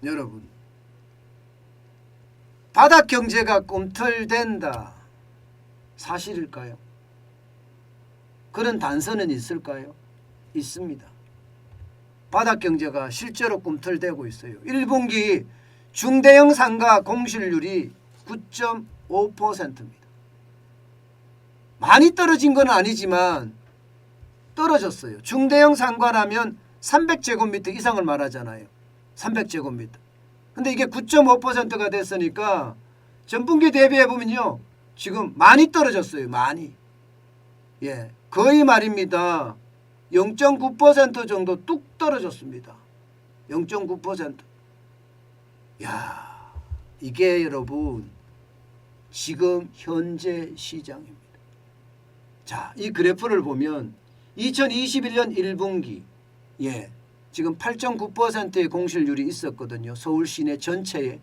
여러분, 바닥 경제가 꿈틀댄다. 사실일까요? 그런 단서는 있을까요? 있습니다. 바닥 경제가 실제로 꿈틀대고 있어요. 1분기 중대형 상가 공실률이 9.5%입니다. 많이 떨어진 건 아니지만 떨어졌어요. 중대형 상가라면 300제곱미터 이상을 말하잖아요. 300제곱미터. 근데 이게 9.5%가 됐으니까 전분기 대비해 보면요, 지금 많이 떨어졌어요. 많이. 예, 거의 말입니다. 0.9% 정도 뚝 떨어졌습니다. 0.9%. 야, 이게 여러분 지금 현재 시장입니다. 자, 이 그래프를 보면 2021년 1분기 지금 8.9%의 공실률이 있었거든요. 서울 시내 전체에.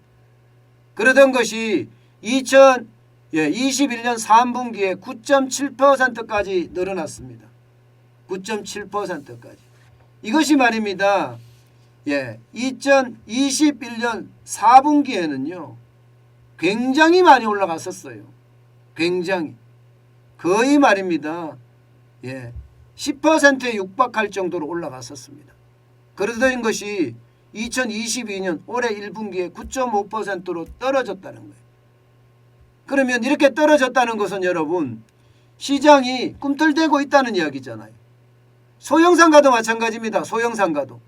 그러던 것이 2021년 3분기에 9.7%까지 늘어났습니다. 9.7%까지. 이것이 말입니다. 2021년 4분기에는요. 굉장히 많이 올라갔었어요. 굉장히. 거의 말입니다. 10%에 육박할 정도로 올라갔었습니다. 그러던 것이 2022년 올해 1분기에 9.5%로 떨어졌다는 거예요. 그러면 이렇게 떨어졌다는 것은 여러분 시장이 꿈틀대고 있다는 이야기잖아요. 소형 상가도 마찬가지입니다. 소형 상가도.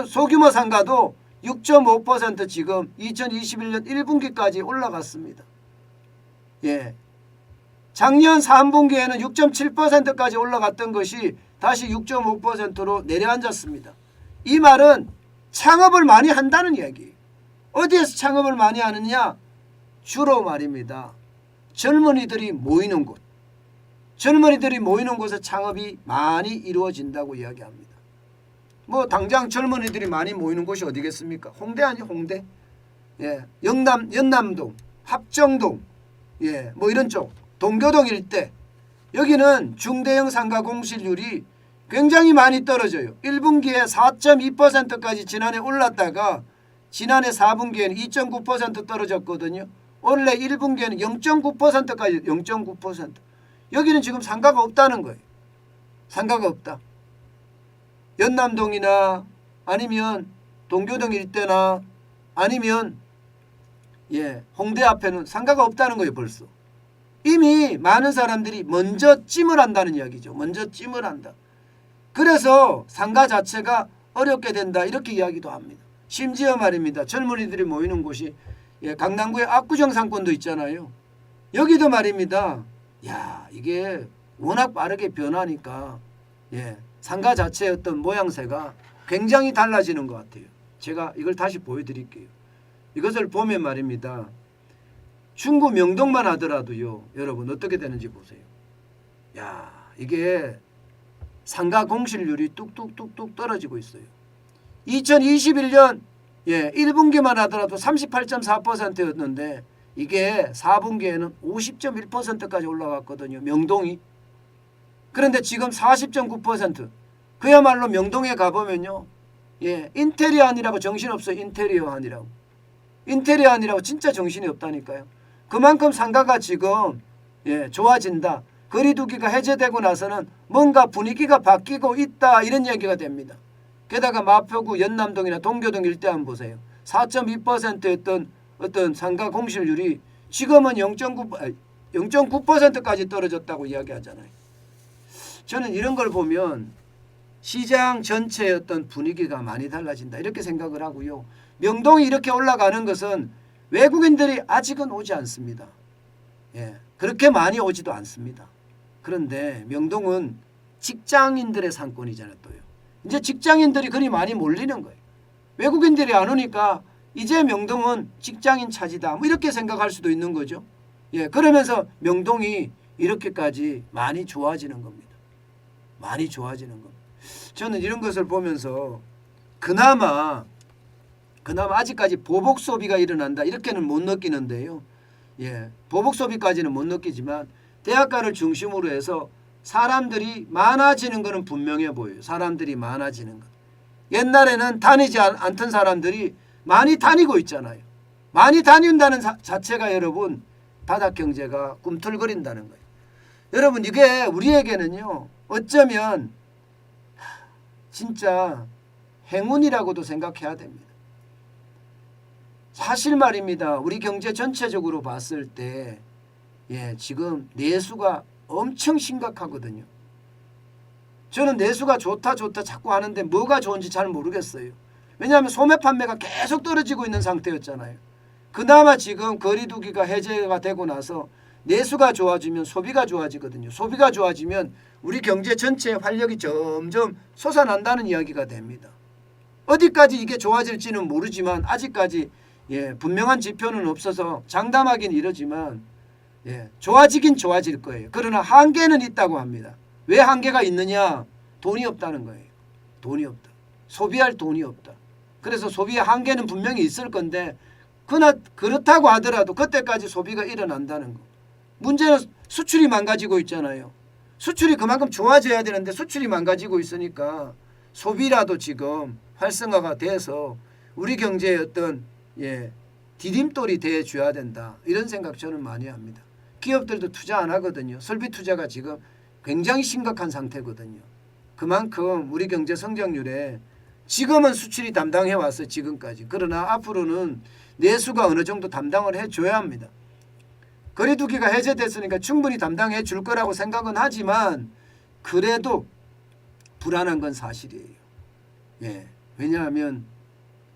소규모 상가도 6.5% 지금 2021년 1분기까지 올라갔습니다. 작년 3분기에는 6.7%까지 올라갔던 것이 다시 6.5%로 내려앉았습니다. 이 말은 창업을 많이 한다는 이야기예요. 어디에서 창업을 많이 하느냐? 주로 말입니다. 젊은이들이 모이는 곳. 젊은이들이 모이는 곳에 창업이 많이 이루어진다고 이야기합니다. 뭐 당장 젊은이들이 많이 모이는 곳이 어디겠습니까? 홍대 아니요, 홍대. 연남동, 합정동, 뭐 이런 쪽, 동교동 일대. 여기는 중대형 상가 공실률이 굉장히 많이 떨어져요. 1분기에 4.2%까지 지난해 올랐다가 지난해 4분기에는 2.9% 떨어졌거든요. 원래 1분기에는 0.9%까지 0.9%. 여기는 지금 상가가 없다는 거예요. 상가가 없다. 연남동이나 아니면 동교동 일대나 아니면 홍대 앞에는 상가가 없다는 거예요. 벌써. 이미 많은 사람들이 먼저 찜을 한다는 이야기죠. 먼저 찜을 한다. 그래서 상가 자체가 어렵게 된다 이렇게 이야기도 합니다. 심지어 말입니다. 젊은이들이 모이는 곳이 강남구에 압구정 상권도 있잖아요. 여기도 말입니다. 이게 워낙 빠르게 변하니까 상가 자체의 어떤 모양새가 굉장히 달라지는 것 같아요. 제가 이걸 다시 보여드릴게요. 이것을 보면 말입니다. 중구 명동만 하더라도요. 여러분 어떻게 되는지 보세요. 이게 상가 공실률이 뚝뚝뚝뚝 떨어지고 있어요. 2021년 1분기만 하더라도 38.4%였는데 이게 4분기에는 50.1%까지 올라갔거든요. 명동이. 그런데 지금 40.9%. 그야말로 명동에 가보면요. 인테리어 한이라고 정신없어요. 인테리어 한이라고. 인테리어 한이라고 진짜 정신이 없다니까요. 그만큼 상가가 지금 좋아진다. 거리두기가 해제되고 나서는 뭔가 분위기가 바뀌고 있다 이런 얘기가 됩니다. 게다가 마포구 연남동이나 동교동 일대 한번 보세요. 4.2%였던 어떤 상가 공실률이 지금은 0.9%까지 떨어졌다고 이야기하잖아요. 저는 이런 걸 보면 시장 전체의 어떤 분위기가 많이 달라진다 이렇게 생각을 하고요. 명동이 이렇게 올라가는 것은 외국인들이 아직은 오지 않습니다. 그렇게 많이 오지도 않습니다. 그런데 명동은 직장인들의 상권이잖아요. 또요. 이제 직장인들이 그리 많이 몰리는 거예요. 외국인들이 안 오니까 이제 명동은 직장인 차지다. 뭐 이렇게 생각할 수도 있는 거죠. 그러면서 명동이 이렇게까지 많이 좋아지는 겁니다. 많이 좋아지는 겁니다. 저는 이런 것을 보면서 그나마 아직까지 보복 소비가 일어난다 이렇게는 못 느끼는데요. 보복 소비까지는 못 느끼지만 대학가를 중심으로 해서 사람들이 많아지는 것은 분명해 보여요. 사람들이 많아지는 것. 옛날에는 다니지 않던 사람들이 많이 다니고 있잖아요. 많이 다닌다는 자체가 여러분 바닥 경제가 꿈틀거린다는 거예요. 여러분 이게 우리에게는요 어쩌면 진짜 행운이라고도 생각해야 됩니다. 사실 말입니다. 우리 경제 전체적으로 봤을 때 지금 내수가 엄청 심각하거든요. 저는 내수가 좋다 자꾸 하는데 뭐가 좋은지 잘 모르겠어요. 왜냐하면 소매 판매가 계속 떨어지고 있는 상태였잖아요. 그나마 지금 거리두기가 해제가 되고 나서 내수가 좋아지면 소비가 좋아지거든요. 소비가 좋아지면 우리 경제 전체의 활력이 점점 솟아난다는 이야기가 됩니다. 어디까지 이게 좋아질지는 모르지만 아직까지 분명한 지표는 없어서 장담하기는 이러지만 좋아지긴 좋아질 거예요. 그러나 한계는 있다고 합니다. 왜 한계가 있느냐? 돈이 없다는 거예요. 돈이 없다. 소비할 돈이 없다. 그래서 소비의 한계는 분명히 있을 건데 그렇다고 하더라도 그때까지 소비가 일어난다는 거. 문제는 수출이 망가지고 있잖아요. 수출이 그만큼 좋아져야 되는데 수출이 망가지고 있으니까 소비라도 지금 활성화가 돼서 우리 경제의 어떤 디딤돌이 돼줘야 된다. 이런 생각 저는 많이 합니다. 기업들도 투자 안 하거든요. 설비 투자가 지금 굉장히 심각한 상태거든요. 그만큼 우리 경제 성장률에 지금은 수출이 담당해 왔어요. 지금까지. 그러나 앞으로는 내수가 어느 정도 담당을 해줘야 합니다. 거리두기가 해제됐으니까 충분히 담당해 줄 거라고 생각은 하지만 그래도 불안한 건 사실이에요. 왜냐하면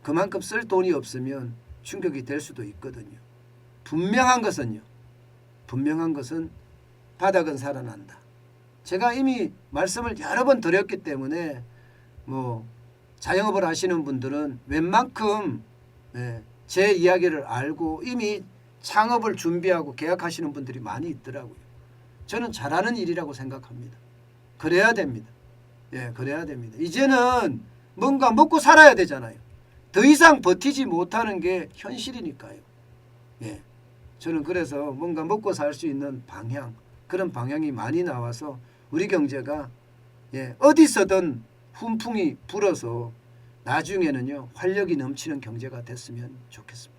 그만큼 쓸 돈이 없으면 충격이 될 수도 있거든요. 분명한 것은 바닥은 살아난다. 제가 이미 말씀을 여러 번 드렸기 때문에 자영업을 하시는 분들은 웬만큼 제 이야기를 알고 이미 창업을 준비하고 계약하시는 분들이 많이 있더라고요. 저는 잘하는 일이라고 생각합니다. 그래야 됩니다. 그래야 됩니다. 이제는 뭔가 먹고 살아야 되잖아요. 더 이상 버티지 못하는 게 현실이니까요. 저는 그래서 뭔가 먹고 살 수 있는 방향, 그런 방향이 많이 나와서 우리 경제가 어디서든 훈풍이 불어서 나중에는요 활력이 넘치는 경제가 됐으면 좋겠습니다.